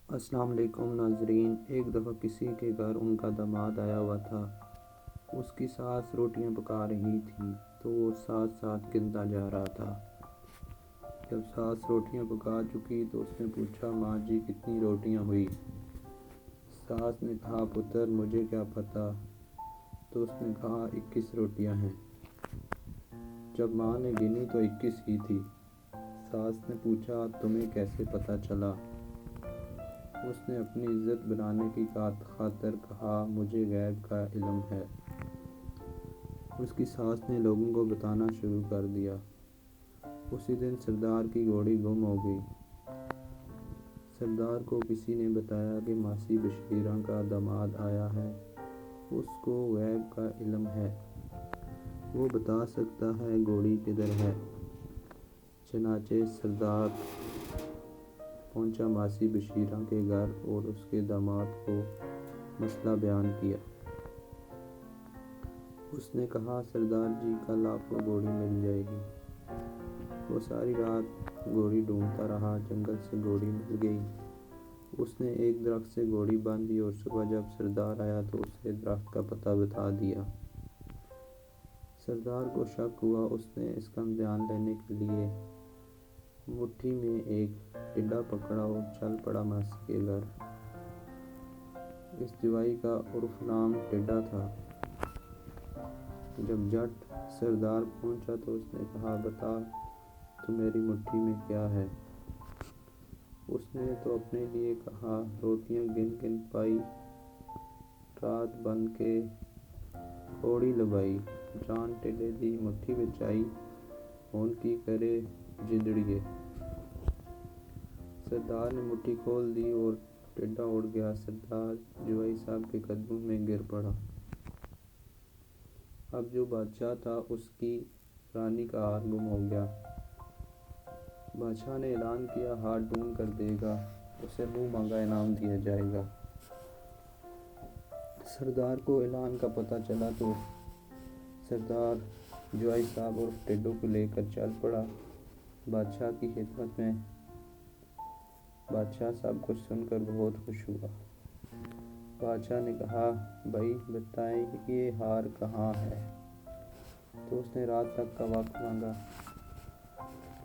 السلام علیکم ناظرین۔ ایک دفعہ کسی کے گھر ان کا داماد آیا ہوا تھا۔ اس کی ساس روٹیاں پکا رہی تھی تو وہ ساتھ ساتھ گنتا جا رہا تھا۔ جب ساس روٹیاں پکا چکی تو اس نے پوچھا، ماں جی کتنی روٹیاں ہوئی؟ ساس نے کہا، پتر مجھے کیا پتہ۔ تو اس نے کہا 21 روٹیاں ہیں۔ جب ماں نے گنی تو 21 ہی تھی۔ ساس نے پوچھا، تمہیں کیسے پتہ چلا؟ اس نے اپنی عزت بنانے کی خاطر کہا، مجھے غیب کا علم ہے۔ اس کی ساس نے لوگوں کو بتانا شروع کر دیا۔ اسی دن سردار کی گھوڑی گم ہو گئی۔ سردار کو کسی نے بتایا کہ ماسی بشیرہ کا داماد آیا ہے، اس کو غیب کا علم ہے، وہ بتا سکتا ہے گھوڑی کدھر ہے۔ چنانچہ سردار پہنچا ماسی بشیرہ کے گھر اور اس کے داماد کو مسئلہ بیان کیا۔ اس نے کہا، سردار جی کل آپ کو گھوڑی مل جائے گی۔ وہ ساری رات گھوڑی ڈھونڈتا رہا، جنگل سے گھوڑی مل گئی۔ اس نے ایک درخت سے گھوڑی باندھی اور صبح جب سردار آیا تو اسے درخت کا پتہ بتا دیا۔ سردار کو شک ہوا۔ اس نے اس کا امتحان لینے کے لیے مٹھی میں ایک ٹڈا پکڑا اور چل پڑا ماسی کے گھر۔ اس جوائی کا عرف نام ٹڈا تھا۔ جب جٹ سردار پہنچا تو اس نے کہا، بتا تو میری مٹھی میں کیا ہے؟ اس نے تو اپنے لیے کہا، روٹیاں گن گن پائی، رات بن کے کوڑی لبائی، جان ٹڈے دی مٹھی وچ آئی، ہن کی کرے جندڑیے۔ سردار نے مٹھی کھول دی اور ٹڈا اڑ گیا۔ سردار جوائی صاحب کے قدموں میں گر پڑا۔ اب جو بادشاہ تھا اس کی رانی کا ہار گم ہو گیا۔ بادشاہ نے اعلان کیا، ہار ڈھونڈ کر دے گا، اسے منہ مانگا انعام دیا جائے گا۔ سردار کو اعلان کا پتہ چلا تو سردار جوائی صاحب اور ٹڈو کو لے کر چل پڑا بادشاہ کی خدمت میں۔ بادشاہ سب کچھ سن کر بہت خوش ہوا۔ بادشاہ نے کہا، بھائی بتائیں یہ ہار کہاں ہے؟ تو اس نے رات تک کا وقت مانگا۔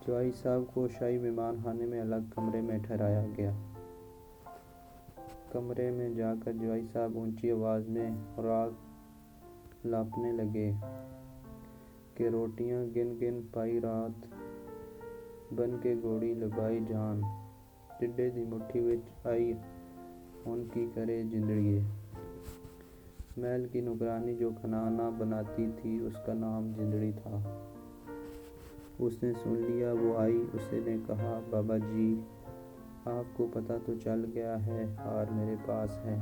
جوائی صاحب کو شاہی مہمان خانے میں الگ کمرے میں ٹھہرایا گیا۔ کمرے میں جا کر جوائی صاحب اونچی آواز میں راگ لاپنے لگے کہ روٹیاں گن گن پائی، رات بن کے گھوڑی لبائی، جان ٹڈے دی مٹھی وچ آئی، ہن کی کرے جندڑیے۔ محل کی نوکرانی جو کھانا بناتی تھی اس کا نام جندڑی تھا۔ اس نے سن لیا، وہ آئی۔ اس نے کہا، بابا جی آپ کو پتہ تو چل گیا ہے ہار میرے پاس ہے،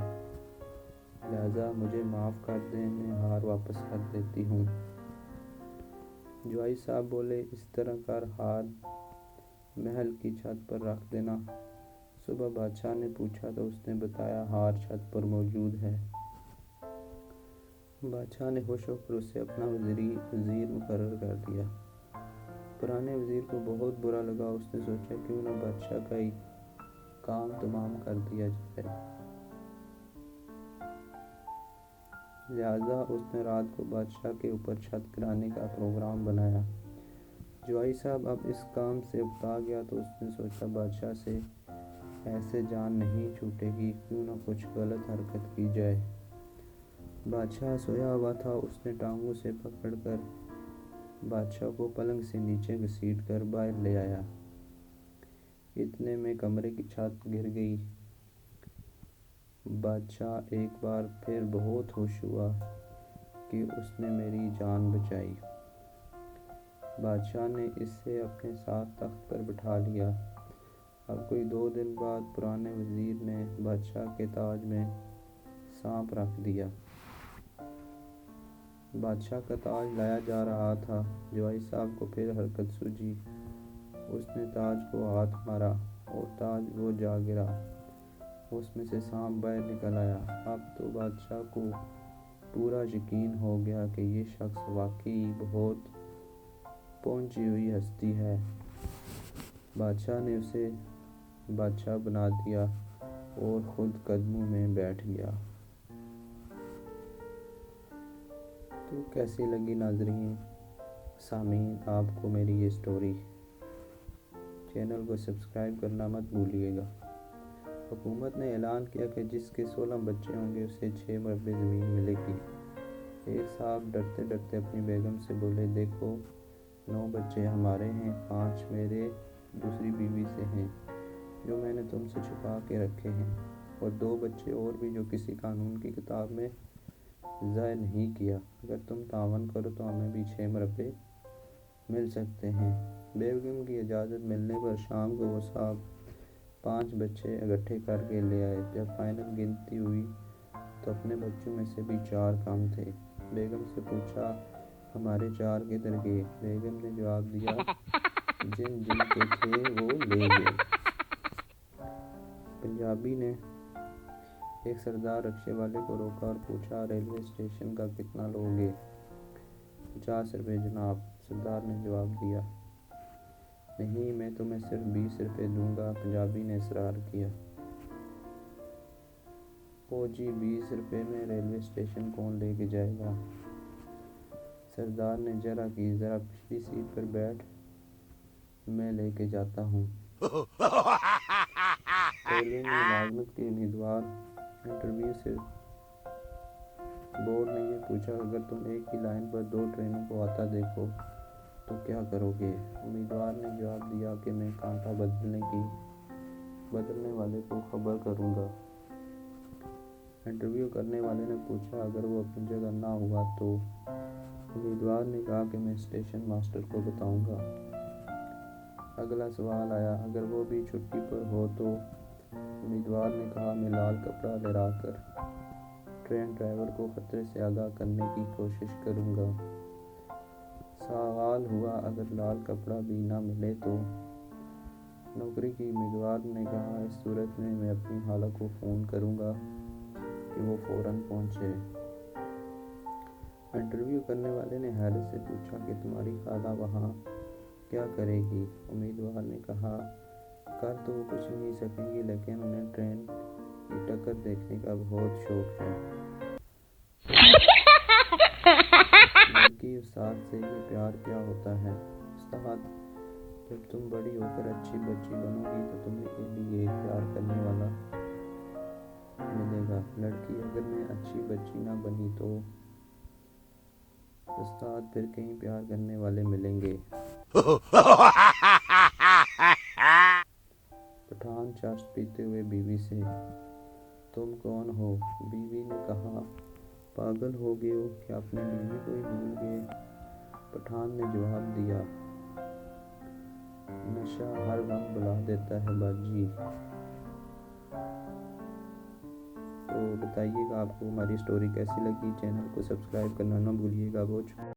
لہٰذا مجھے معاف کر دیں، میں ہار واپس کر دیتی ہوں۔ جوائی صاحب بولے، اس طرح کر، ہار محل کی چھت پر رکھ دینا۔ صبح بادشاہ نے پوچھا تو اس نے بتایا، ہار چھت پر موجود ہے۔ بادشاہ نے خوش ہو کر اسے اپنا وزیر مقرر کر دیا۔ پرانے وزیر کو بہت برا لگا۔ اس نے سوچا کیوں نہ بادشاہ کا ہی کام تمام کر دیا جائے۔ لہٰذا اس نے رات کو بادشاہ کے اوپر چھت گرانے کا پروگرام بنایا۔ جوائی صاحب اب اس کام سے اکتا گیا تو اس نے سوچا بادشاہ سے ایسے جان نہیں چھوٹے گی، کیوں نہ کچھ غلط حرکت کی جائے۔ بادشاہ سویا ہوا تھا۔ اس نے ٹانگوں سے پکڑ کر بادشاہ کو پلنگ سے نیچے گھسیٹ کر باہر لے آیا۔ اتنے میں کمرے کی چھت گر گئی۔ بادشاہ ایک بار پھر بہت خوش ہوا کہ اس نے میری جان بچائی۔ بادشاہ نے اسے اپنے ساتھ تخت پر بٹھا لیا۔ اب کوئی 2 دن بعد پرانے وزیر نے بادشاہ کے تاج میں سانپ رکھ دیا۔ بادشاہ کا تاج لایا جا رہا تھا۔ جوائی صاحب کو پھر حرکت سوجھی۔ اس نے تاج کو ہاتھ مارا اور تاج وہ جا گرا۔ اس میں سے سانپ باہر نکل آیا۔ اب تو بادشاہ کو پورا یقین ہو گیا کہ یہ شخص واقعی بہت پہنچی ہوئی ہستی ہے۔ بادشاہ نے اسے بادشاہ بنا دیا اور خود قدموں میں بیٹھ گیا۔ تو کیسی لگی ناظرین سامعین آپ کو میری یہ سٹوری؟ چینل کو سبسکرائب کرنا مت بھولیے گا۔ حکومت نے اعلان کیا کہ جس کے 16 بچے ہوں گے اسے 6 مربع زمین ملے گی۔ ایک صاحب ڈرتے ڈرتے اپنی بیگم سے بولے، دیکھو 9 بچے ہمارے ہیں، 5 میرے دوسری بیوی سے ہیں جو میں نے تم سے چھپا کے رکھے ہیں، اور 2 بچے اور بھی جو کسی قانون کی کتاب میں ضائع نہیں کیا۔ اگر تم تعاون کرو تو ہمیں بھی 6 مربع مل سکتے ہیں۔ بیگم کی اجازت ملنے پر شام کو وہ صاحب 5 بچے اکٹھے کر کے لے آئے۔ جب فائنل گنتی ہوئی تو اپنے بچوں میں سے بھی 4 کم تھے۔ بیگم سے پوچھا، ہمارے 4 کدھر گئے؟ بیگم نے جواب دیا، جن جن کے تھے وہ لے گئے۔ پنجابی نے ایک سردار رکشے والے کو روکا اور پوچھا، ریلوے اسٹیشن کا کتنا لوگے؟ 50 روپے جناب، سردار نے جواب دیا۔ نہیں، میں تمہیں صرف 20 روپے دوں گا، پنجابی نے اصرار کیا۔ او جی، 20 روپے میں ریلوے اسٹیشن کون لے کے جائے گا؟ سردار نے ذرا پچھلی سیٹ پر بیٹھ، میں لے کے جاتا ہوں۔ ریلوے میں ملازمت کے امیدوار انٹرویو سے بورڈ نے یہ پوچھا، اگر تم ایک ہی لائن پر 2 ٹرینوں کو آتا دیکھو تو کیا کرو گے؟ امیدوار نے جواب دیا کہ میں کانٹا بدلنے والے کو خبر کروں گا۔ انٹرویو کرنے والے نے پوچھا، اگر وہ اپنی جگہ نہ ہوا تو؟ امیدوار نے کہا کہ میں اسٹیشن ماسٹر کو بتاؤں گا۔ اگلا سوال آیا، اگر وہ بھی چھٹی پر ہو تو؟ امیدوار نے کہا، میں لال کپڑا لہرا کر ٹرین ڈرائیور کو خطرے سے آگاہ کرنے کی کوشش کروں گا۔ سوال ہوا، اگر لال کپڑا بھی نہ ملے تو؟ نوکری کی امیدوار نے کہا، اس صورت میں میں اپنی خالہ کو فون کروں گا کہ وہ فوراً پہنچے۔ انٹرویو کرنے والے نے حیرت سے پوچھا کہ تمہاری خالہ وہاں کیا کرے گی؟ امیدوار نے کہا، کر تو وہ کچھ نہیں سکیں گی، لیکن انہیں ٹرین کی ٹکر دیکھنے کا بہت شوق ہے۔ لڑکی استاد سے، یہ پیار کیا ہوتا ہے؟ استاد، جب تم بڑی ہو کر اچھی بچی بنو گی تو تمہیں بھی ایک پیار کرنے والا ملے گا۔ لڑکی، اگر میں اچھی بچی نہ بنی تو؟ استاد، پھر کہیں پیار کرنے والے ملیں گے۔ پٹھان چرس پیتے ہوئے بیوی سے، تم کون ہو؟ بیوی نے کہا، پاگل ہو گئے ہو کہ اپنی بیوی کو ہی بھول گئے؟ پٹھان نے جواب دیا، نشہ ہر غم بھلا دیتا ہے باجی۔ تو بتائیے گا آپ کو ہماری سٹوری کیسی لگی؟ چینل کو سبسکرائب کرنا نہ بھولیے گا۔